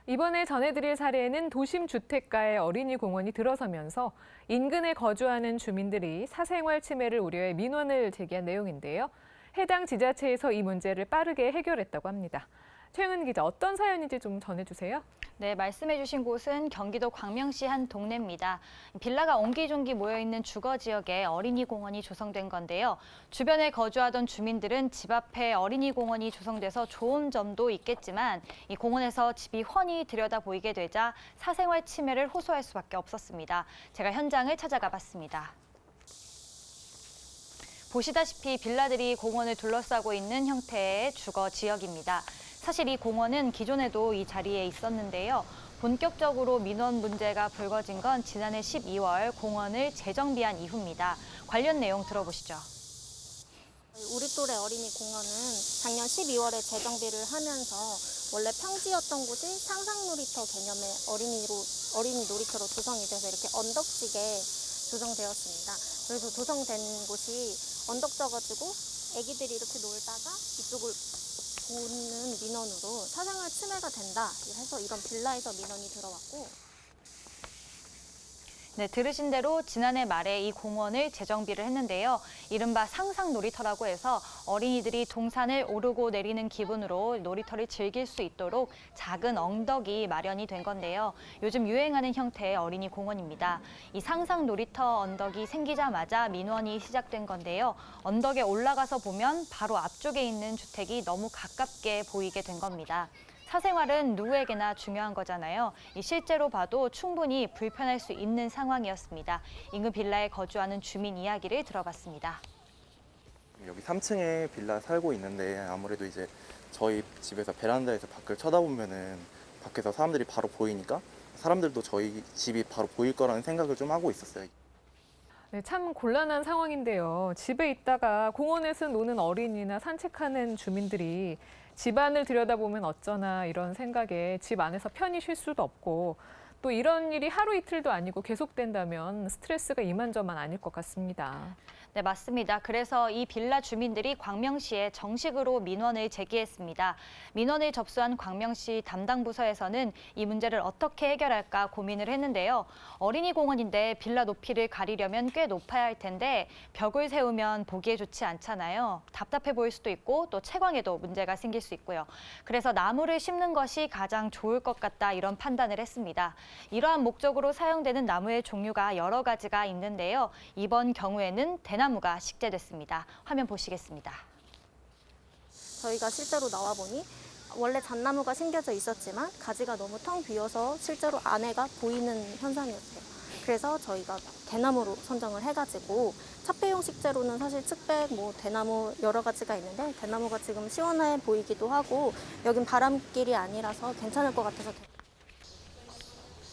이번에 전해드릴 사례는 도심 주택가에 어린이 공원이 들어서면서 인근에 거주하는 주민들이 사생활 침해를 우려해 민원을 제기한 내용인데요. 해당 지자체에서 이 문제를 빠르게 해결했다고 합니다. 최영은 기자, 어떤 사연인지 좀 전해주세요. 네, 말씀해주신 곳은 경기도 광명시 한 동네입니다. 빌라가 옹기종기 모여있는 주거 지역에 어린이 공원이 조성된 건데요. 주변에 거주하던 주민들은 집 앞에 어린이 공원이 조성돼서 좋은 점도 있겠지만 이 공원에서 집이 훤히 들여다 보이게 되자 사생활 침해를 호소할 수밖에 없었습니다. 제가 현장을 찾아가 봤습니다. 보시다시피 빌라들이 공원을 둘러싸고 있는 형태의 주거 지역입니다. 사실 이 공원은 기존에도 이 자리에 있었는데요. 본격적으로 민원 문제가 불거진 건 지난해 12월 공원을 재정비한 이후입니다. 관련 내용 들어보시죠. 우리 또래 어린이 공원은 작년 12월에 재정비를 하면서 원래 평지였던 곳이 상상 놀이터 개념의 어린이 놀이터로 조성이 돼서 이렇게 언덕지게 조성되었습니다. 그래서 조성된 곳이 언덕져가지고 애기들이 이렇게 놀다가 이쪽을 보는 민원으로 사생활 침해가 된다 해서 이런 빌라에서 민원이 들어왔고. 네, 들으신 대로 지난해 말에 이 공원을 재정비를 했는데요. 이른바 상상 놀이터라고 해서 어린이들이 동산을 오르고 내리는 기분으로 놀이터를 즐길 수 있도록 작은 언덕이 마련이 된 건데요. 요즘 유행하는 형태의 어린이 공원입니다. 이 상상 놀이터 언덕이 생기자마자 민원이 시작된 건데요. 언덕에 올라가서 보면 바로 앞쪽에 있는 주택이 너무 가깝게 보이게 된 겁니다. 사생활은 누구에게나 중요한 거잖아요. 실제로 봐도 충분히 불편할 수 있는 상황이었습니다. 인근 빌라에 거주하는 주민 이야기를 들어봤습니다. 여기 3층에 빌라 살고 있는데 아무래도 이제 저희 집에서 베란다에서 밖을 쳐다보면은 밖에서 사람들이 바로 보이니까 사람들도 저희 집이 바로 보일 거라는 생각을 좀 하고 있었어요. 네, 참 곤란한 상황인데요. 집에 있다가 공원에서 노는 어린이나 산책하는 주민들이 집안을 들여다보면 어쩌나 이런 생각에 집 안에서 편히 쉴 수도 없고 또 이런 일이 하루 이틀도 아니고 계속된다면 스트레스가 이만저만 아닐 것 같습니다. 네, 맞습니다. 그래서 이 빌라 주민들이 광명시에 정식으로 민원을 제기했습니다. 민원을 접수한 광명시 담당 부서에서는 이 문제를 어떻게 해결할까 고민을 했는데요. 어린이 공원인데 빌라 높이를 가리려면 꽤 높아야 할 텐데 벽을 세우면 보기에 좋지 않잖아요. 답답해 보일 수도 있고 또 채광에도 문제가 생길 수 있고요. 그래서 나무를 심는 것이 가장 좋을 것 같다 이런 판단을 했습니다. 이러한 목적으로 사용되는 나무의 종류가 여러 가지가 있는데요. 이번 경우에는 대나무가 식재됐습니다. 화면 보시겠습니다. 저희가 실제로 나와보니 원래 잣나무가 심겨져 있었지만 가지가 너무 텅 비어서 실제로 안에가 보이는 현상이었어요. 그래서 저희가 대나무로 선정을 해가지고 차폐용 식재로는 사실 측백, 대나무 여러 가지가 있는데 대나무가 지금 시원해 보이기도 하고 여긴 바람길이 아니라서 괜찮을 것 같아서.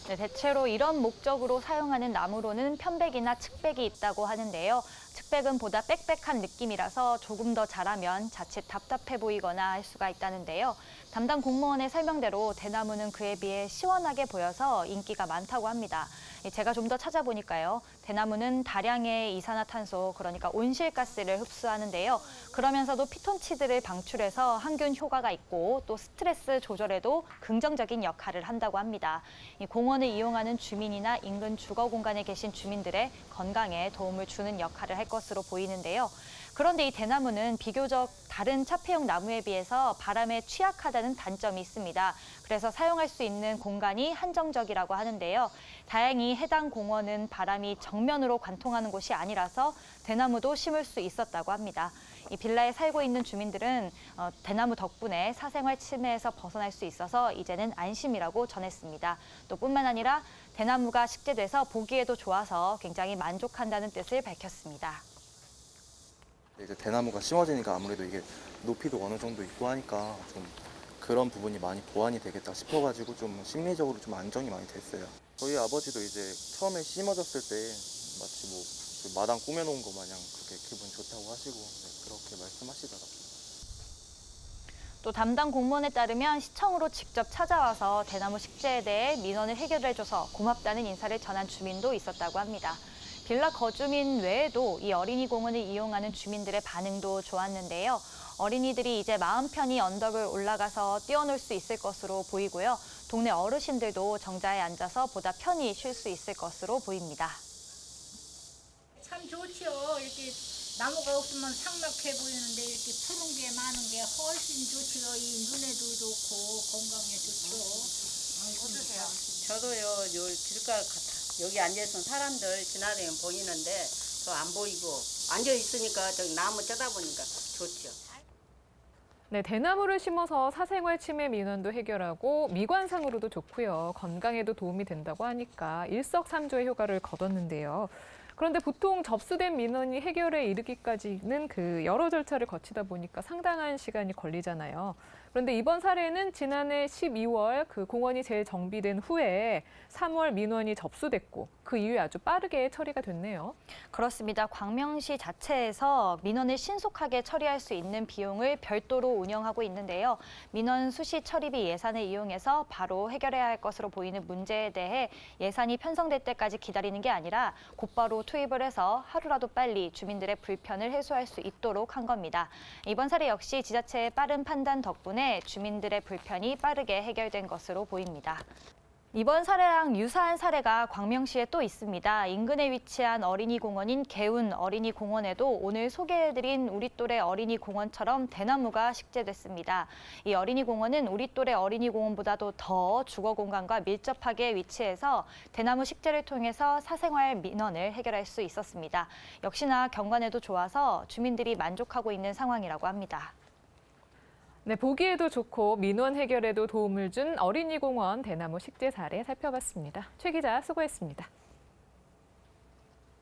네, 대체로 이런 목적으로 사용하는 나무로는 편백이나 측백이 있다고 하는데요. 측백은 보다 빽빽한 느낌이라서 조금 더 자라면 자칫 답답해 보이거나 할 수가 있다는데요. 담당 공무원의 설명대로 대나무는 그에 비해 시원하게 보여서 인기가 많다고 합니다. 제가 좀 더 찾아보니까요. 대나무는 다량의 이산화탄소, 그러니까 온실가스를 흡수하는데요. 그러면서도 피톤치드를 방출해서 항균 효과가 있고 또 스트레스 조절에도 긍정적인 역할을 한다고 합니다. 이 공원을 이용하는 주민이나 인근 주거 공간에 계신 주민들의 건강에 도움을 주는 역할을 할 것으로 보이는데요. 그런데 이 대나무는 비교적 다른 차폐용 나무에 비해서 바람에 취약하다는 단점이 있습니다. 그래서 사용할 수 있는 공간이 한정적이라고 하는데요. 다행히 해당 공원은 바람이 정면으로 관통하는 곳이 아니라서 대나무도 심을 수 있었다고 합니다. 이 빌라에 살고 있는 주민들은 대나무 덕분에 사생활 침해에서 벗어날 수 있어서 이제는 안심이라고 전했습니다. 또 뿐만 아니라 대나무가 식재돼서 보기에도 좋아서 굉장히 만족한다는 뜻을 밝혔습니다. 이제 대나무가 심어지니까 아무래도 이게 높이도 어느 정도 있고 하니까 좀 그런 부분이 많이 보완이 되겠다 싶어가지고 좀 심리적으로 좀 안정이 많이 됐어요. 저희 아버지도 이제 처음에 심어졌을 때 마치 그 마당 꾸며놓은 거 마냥 그렇게 기분 좋다고 하시고 그렇게 말씀하시더라고요. 또 담당 공무원에 따르면 시청으로 직접 찾아와서 대나무 식재에 대해 민원을 해결해줘서 고맙다는 인사를 전한 주민도 있었다고 합니다. 빌라 거주민 외에도 이 어린이 공원을 이용하는 주민들의 반응도 좋았는데요. 어린이들이 이제 마음 편히 언덕을 올라가서 뛰어놀 수 있을 것으로 보이고요. 동네 어르신들도 정자에 앉아서 보다 편히 쉴 수 있을 것으로 보입니다. 참 좋지요. 이렇게 나무가 없으면 삭막해 보이는데 이렇게 푸른 게 많은 게 훨씬 좋지요. 이 눈에도 좋고 건강에 좋죠. 어떠세요? 저도요, 요 길가 같아. 여기 앉아있는 사람들 지나다니면 보이는데 저 안 보이고 앉아 있으니까 저기 나무 쳐다보니까 좋죠. 네, 대나무를 심어서 사생활 침해 민원도 해결하고 미관상으로도 좋고요. 건강에도 도움이 된다고 하니까 일석삼조의 효과를 거뒀는데요. 그런데 보통 접수된 민원이 해결에 이르기까지는 여러 절차를 거치다 보니까 상당한 시간이 걸리잖아요. 그런데 이번 사례는 지난해 12월 공원이 재정비된 후에 3월 민원이 접수됐고 그 이후에 아주 빠르게 처리가 됐네요. 그렇습니다. 광명시 자체에서 민원을 신속하게 처리할 수 있는 비용을 별도로 운영하고 있는데요. 민원 수시 처리비 예산을 이용해서 바로 해결해야 할 것으로 보이는 문제에 대해 예산이 편성될 때까지 기다리는 게 아니라 곧바로 투입을 해서 하루라도 빨리 주민들의 불편을 해소할 수 있도록 한 겁니다. 이번 사례 역시 지자체의 빠른 판단 덕분에 주민들의 불편이 빠르게 해결된 것으로 보입니다. 이번 사례랑 유사한 사례가 광명시에 또 있습니다. 인근에 위치한 어린이 공원인 개운 어린이 공원에도 오늘 소개해드린 우리 또래 어린이 공원처럼 대나무가 식재됐습니다. 이 어린이 공원은 우리 또래 어린이 공원보다도 더 주거 공간과 밀접하게 위치해서 대나무 식재를 통해서 사생활 민원을 해결할 수 있었습니다. 역시나 경관에도 좋아서 주민들이 만족하고 있는 상황이라고 합니다. 네, 보기에도 좋고 민원 해결에도 도움을 준 어린이 공원 대나무 식재 사례 살펴봤습니다. 최 기자 수고했습니다.